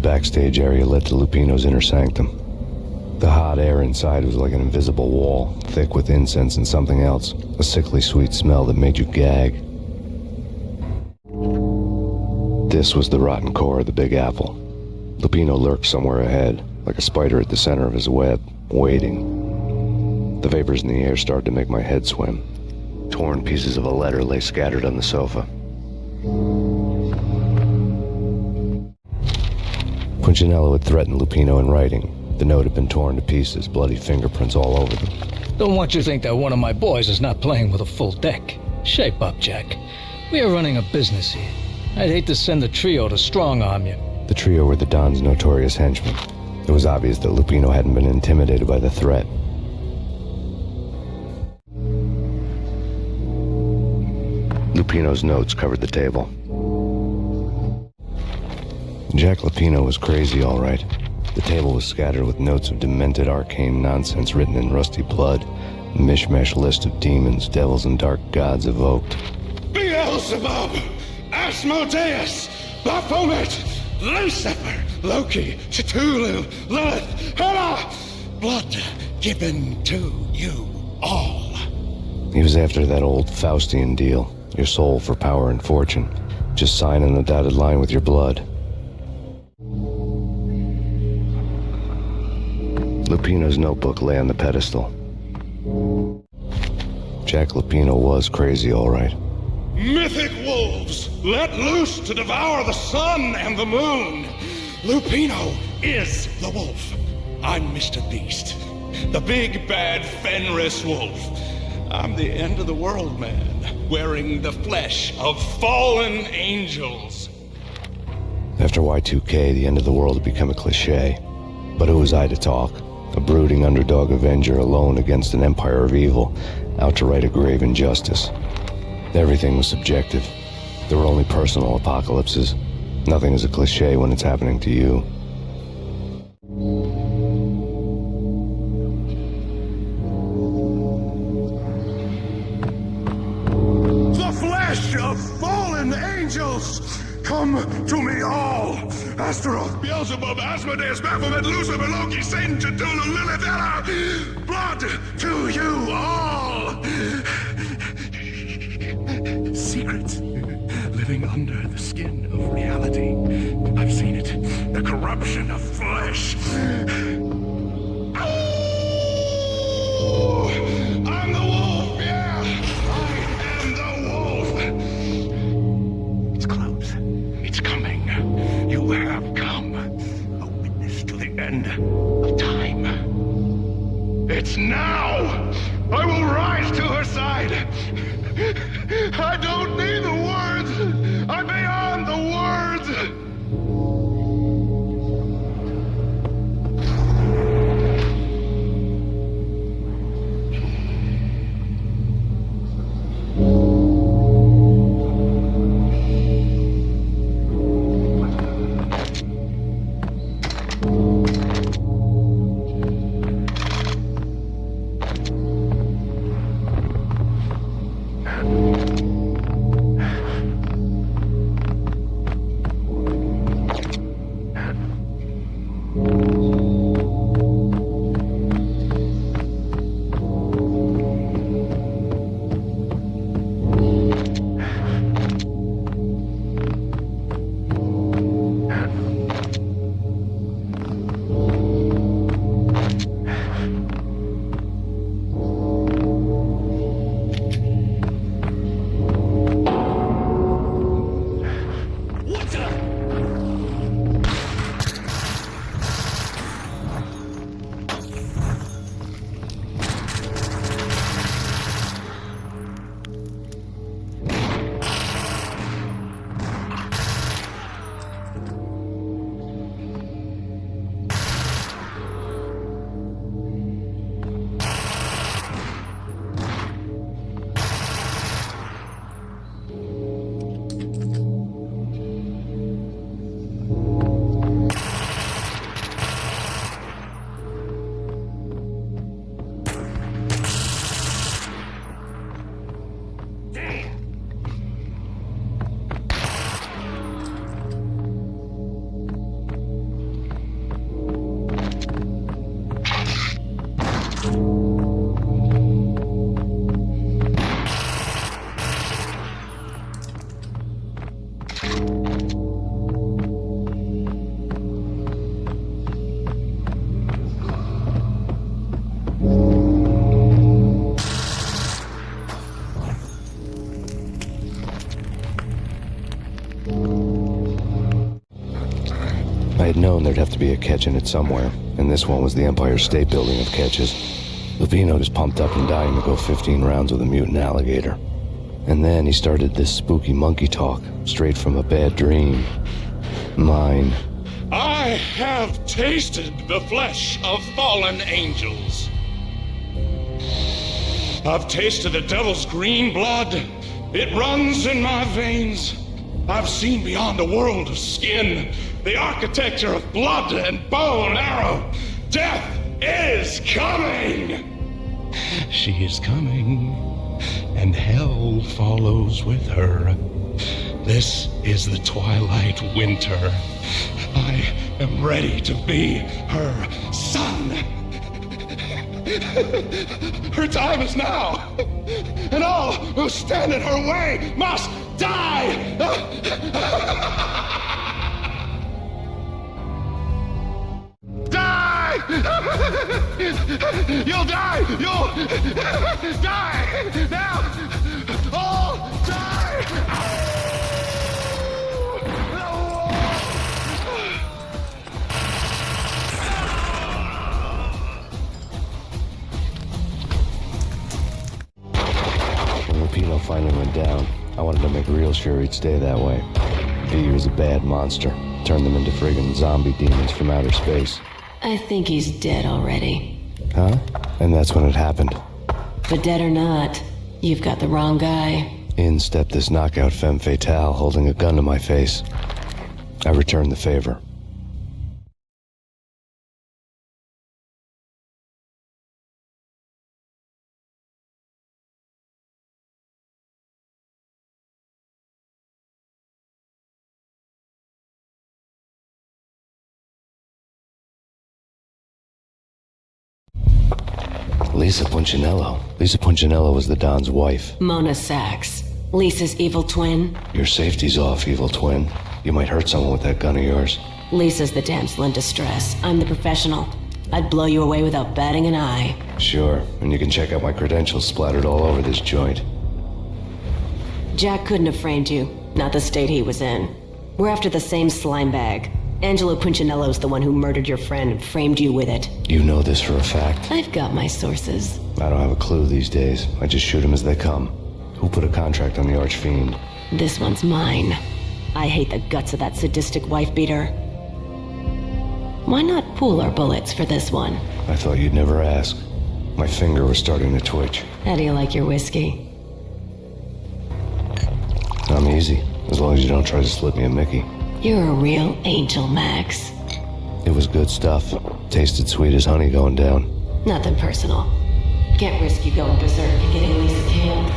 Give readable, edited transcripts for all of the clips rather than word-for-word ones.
backstage area led to Lupino's inner sanctum. The hot air inside was like an invisible wall, thick with incense and something else, a sickly sweet smell that made you gag. This was the rotten core of the Big Apple. Lupino lurked somewhere ahead, like a spider at the center of his web, waiting. The vapors in the air started to make my head swim. Torn pieces of a letter lay scattered on the sofa. Punchinello had threatened Lupino in writing. The note had been torn to pieces, bloody fingerprints all over them. Don't want you to think that one of my boys is not playing with a full deck. Shape up, Jack. We are running a business here. I'd hate to send the trio to strong-arm you. The trio were the Don's notorious henchmen. It was obvious that Lupino hadn't been intimidated by the threat. Lupino's notes covered the table. Jack Lupino was crazy, all right. The table was scattered with notes of demented arcane nonsense written in rusty blood, a mishmash list of demons, devils, and dark gods evoked. Beelzebub, Asmodeus, Baphomet, Lucifer, Loki, Cthulhu, Lilith, Hela, blood given to you all. He was after that old Faustian deal, your soul for power and fortune. Just sign on the dotted line with your blood. Lupino's notebook lay on the pedestal. Jack Lupino was crazy, all right. Mythic wolves, let loose to devour the sun and the moon. Lupino is the wolf. I'm Mr. Beast, the big bad Fenris wolf. I'm the end of the world man, wearing the flesh of fallen angels. After Y2K, the end of the world had become a cliché. But who was I to talk? A brooding underdog avenger alone against an empire of evil, out to right a grave injustice. Everything was subjective. There were only personal apocalypses. Nothing is a cliché when it's happening to you. The flesh of fallen angels! Come to me all! Astaroth, Beelzebub, Asmodeus, Baphomet, Lucifer, Loki, Satan, Cthulhu, Lilith, Hela! Blood to you all! Secrets living under the skin of reality. I've seen it. The corruption of flesh. Oh, I'm the wolf, yeah! I am the wolf! It's close. It's coming. You have come. A witness to the end of time. It's now! I will rise to her side! I don't need the words! I'm beyond the words! I'd known there'd have to be a catch in it somewhere, and this one was the Empire State Building of catches. Lupino was pumped up and dying to go 15 rounds with a mutant alligator. And then he started this spooky monkey talk, straight from a bad dream. Mine. I have tasted the flesh of fallen angels. I've tasted the devil's green blood. It runs in my veins. I've seen beyond a world of skin, the architecture of blood and bow and arrow. Death is coming! She is coming, and hell follows with her. This is the twilight winter. I am ready to be her son. Her time is now, and all who stand in her way must die! Die! You'll die! You'll die! Now! All die! When Lupino finally went down, I wanted to make real sure he'd stay that way. V was a bad monster. Turned them into friggin' zombie demons from outer space. I think he's dead already. Huh? And that's when it happened. But dead or not, you've got the wrong guy. In stepped this knockout femme fatale holding a gun to my face. I returned the favor. Lisa Punchinello. Lisa Punchinello was the Don's wife. Mona Sachs. Lisa's evil twin. Your safety's off, evil twin. You might hurt someone with that gun of yours. Lisa's the damsel in distress. I'm the professional. I'd blow you away without batting an eye. Sure, and you can check out my credentials splattered all over this joint. Jack couldn't have framed you. Not the state he was in. We're after the same slime bag. Angelo Punchinello's the one who murdered your friend and framed you with it. You know this for a fact. I've got my sources. I don't have a clue these days. I just shoot them as they come. Who put a contract on the Archfiend? This one's mine. I hate the guts of that sadistic wife-beater. Why not pool our bullets for this one? I thought you'd never ask. My finger was starting to twitch. How do you like your whiskey? I'm easy, as long as you don't try to slip me a Mickey. You're a real angel, Max. It was good stuff. Tasted sweet as honey going down. Nothing personal. Can't risk you going berserk and getting Lisa killed.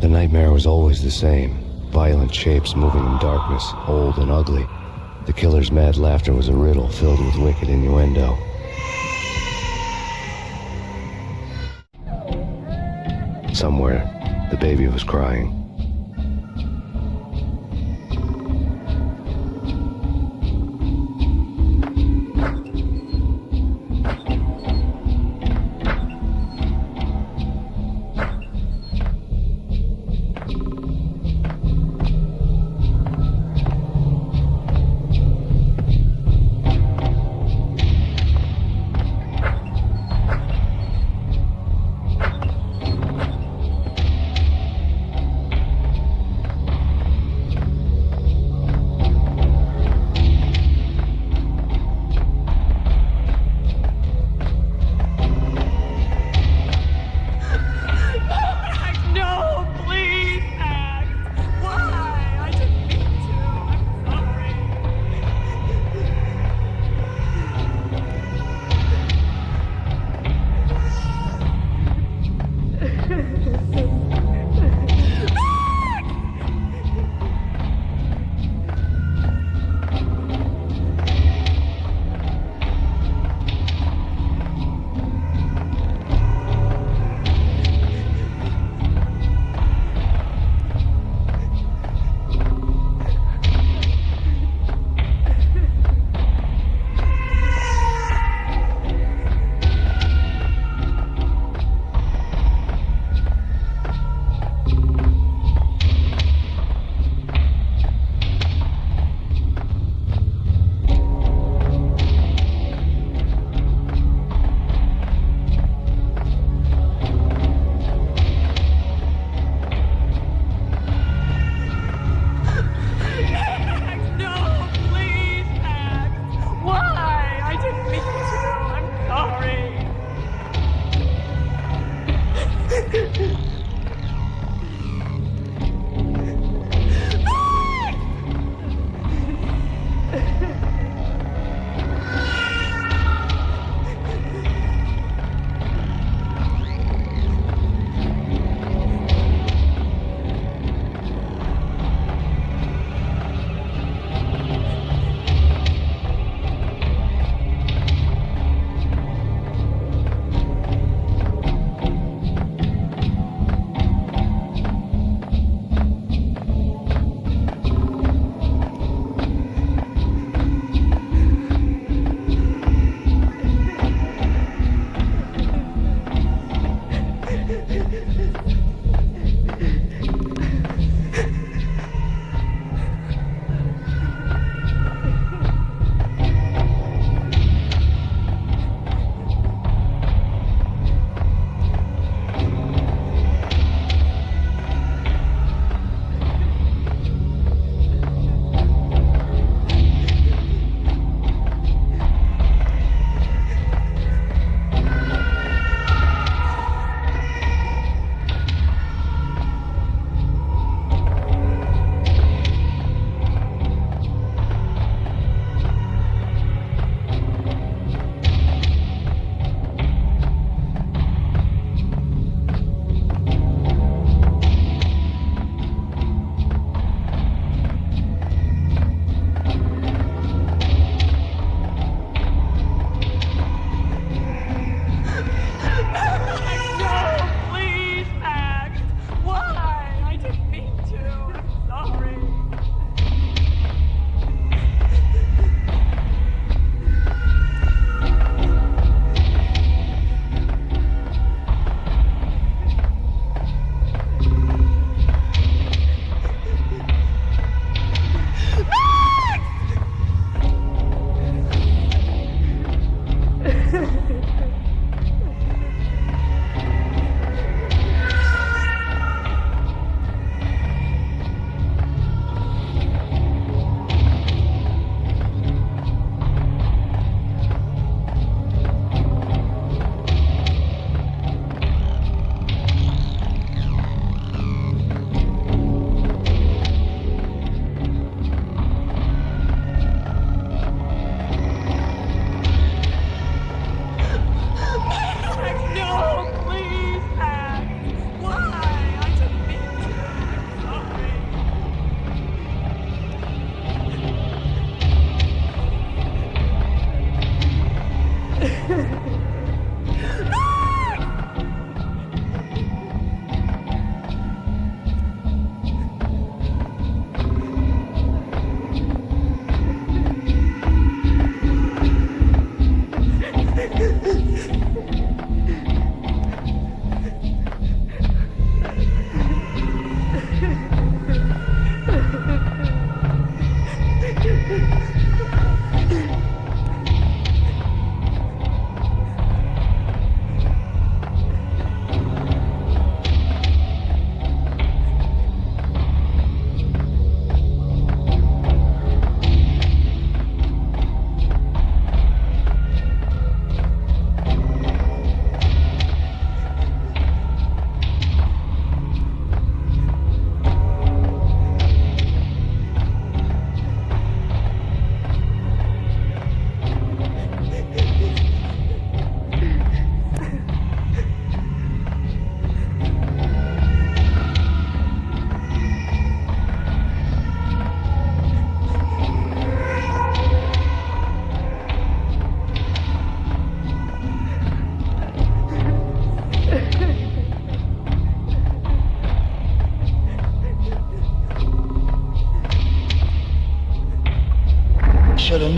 The nightmare was always the same. Violent shapes moving in darkness, old and ugly. The killer's mad laughter was a riddle filled with wicked innuendo. Somewhere, the baby was crying.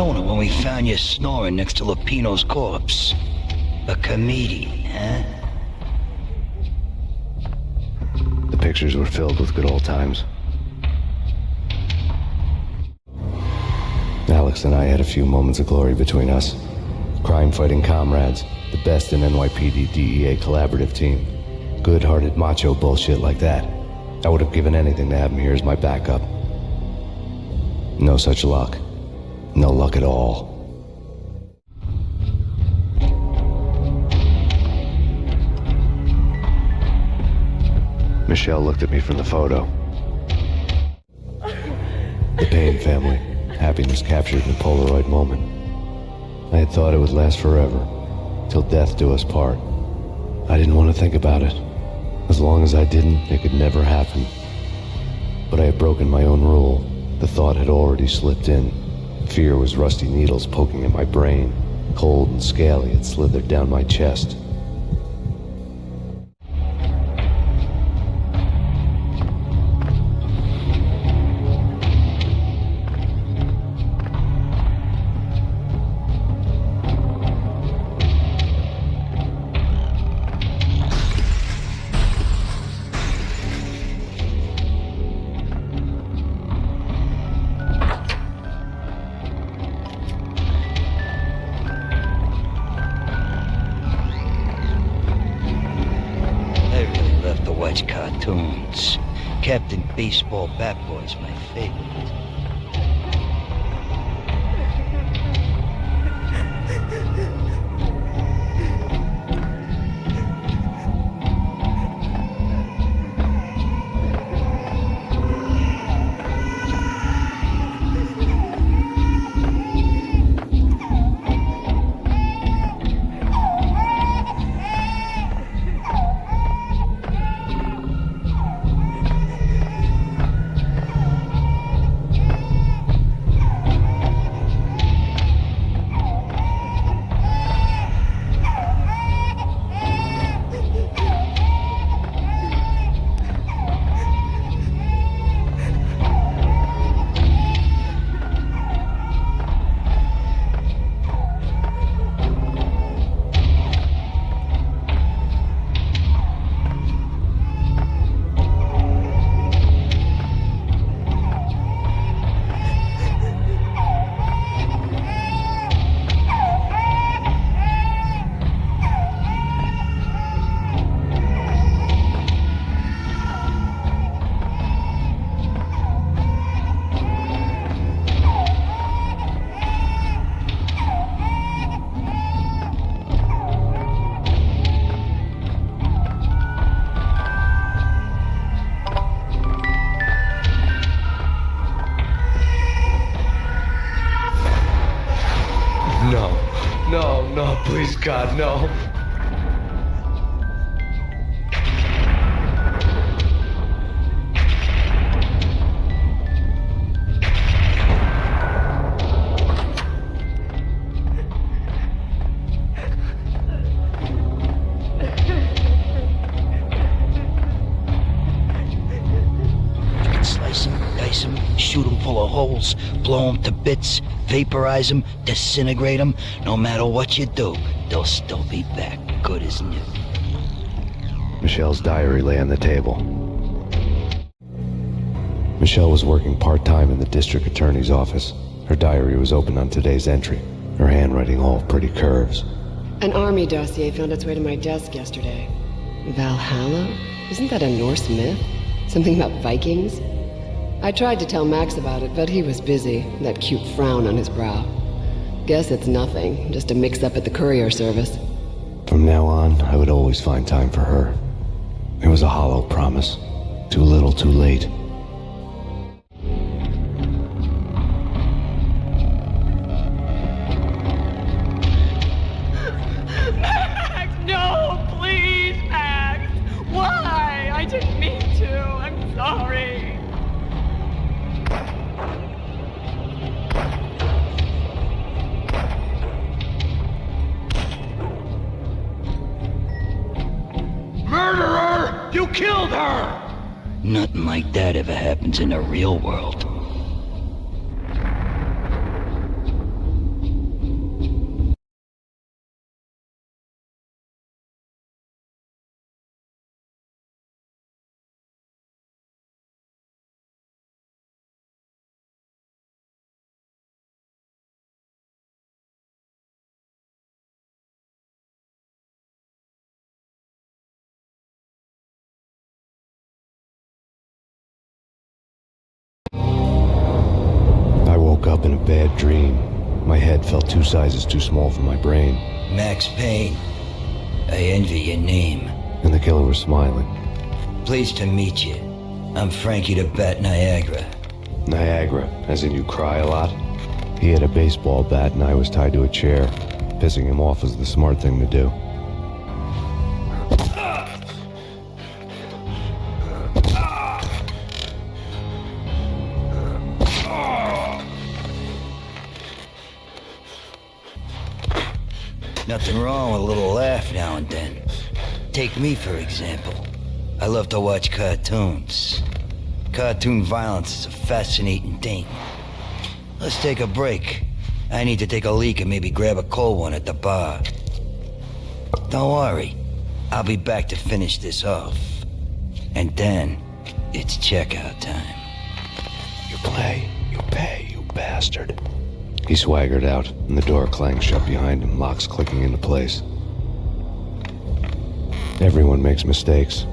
known it when we found you snoring next to Lupino's corpse. A comedian, huh? The pictures were filled with good old times. Alex and I had a few moments of glory between us. Crime-fighting comrades, the best in NYPD DEA collaborative team. Good-hearted macho bullshit like that. I would have given anything to have him here as my backup. No such luck. No luck at all. Michelle looked at me from the photo. The Payne family. Happiness captured in a Polaroid moment. I had thought it would last forever, till death do us part. I didn't want to think about it. As long as I didn't, it could never happen. But I had broken my own rule. The thought had already slipped in. Fear was rusty needles poking at my brain. Cold and scaly, it slithered down my chest. Cartoons. Captain Baseball Bat Boy's my favorite. No, please, God, no. Slice him, dice him, shoot him full of holes, blow him to bits, vaporize them, disintegrate them. No matter what you do, they'll still be back, good as new. Michelle's diary lay on the table. Michelle was working part-time in the district attorney's office. Her diary was open on today's entry, her handwriting all pretty curves. An army dossier found its way to my desk yesterday. Valhalla? Isn't that a Norse myth? Something about Vikings? I tried to tell Max about it, but he was busy, that cute frown on his brow. Guess it's nothing, just a mix-up at the courier service. From now on, I would always find time for her. It was a hollow promise. Too little, too late. Max, no, please, Max. Why? I didn't mean to. I'm sorry. Murderer! You killed her! Nothing like that ever happens in the real world. bad dream. My head felt 2 sizes too small for my brain. Max Payne. I envy your name. And the killer was smiling. Pleased to meet you. I'm Frankie the Bat Niagara. Niagara, as in you cry a lot? He had a baseball bat and I was tied to a chair. Pissing him off was the smart thing to do. Nothing wrong with a little laugh now and then. Take me, for example. I love to watch cartoons. Cartoon violence is a fascinating thing. Let's take a break. I need to take a leak and maybe grab a cold one at the bar. Don't worry. I'll be back to finish this off. And then, it's checkout time. You play, you pay, you bastard. He swaggered out, and the door clanged shut behind him, locks clicking into place. Everyone makes mistakes.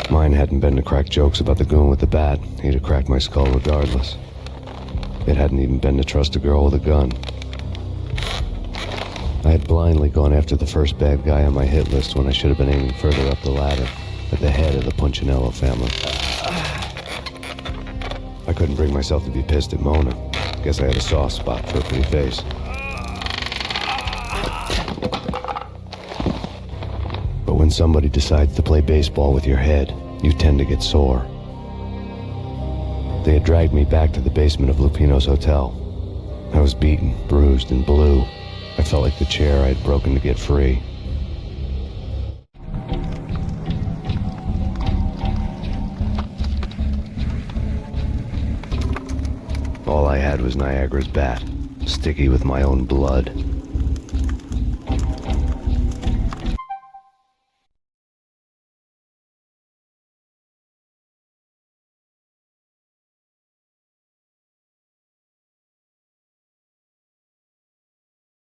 Mine hadn't been to crack jokes about the goon with the bat. He'd have cracked my skull regardless. It hadn't even been to trust a girl with a gun. I had blindly gone after the first bad guy on my hit list when I should have been aiming further up the ladder, at the head of the Punchinello family. I couldn't bring myself to be pissed at Mona. Guess I had a soft spot for a pretty face. But when somebody decides to play baseball with your head, you tend to get sore. They had dragged me back to the basement of Lupino's hotel. I was beaten, bruised, and blue. I felt like the chair I had broken to get free. All I had was Niagara's bat, sticky with my own blood.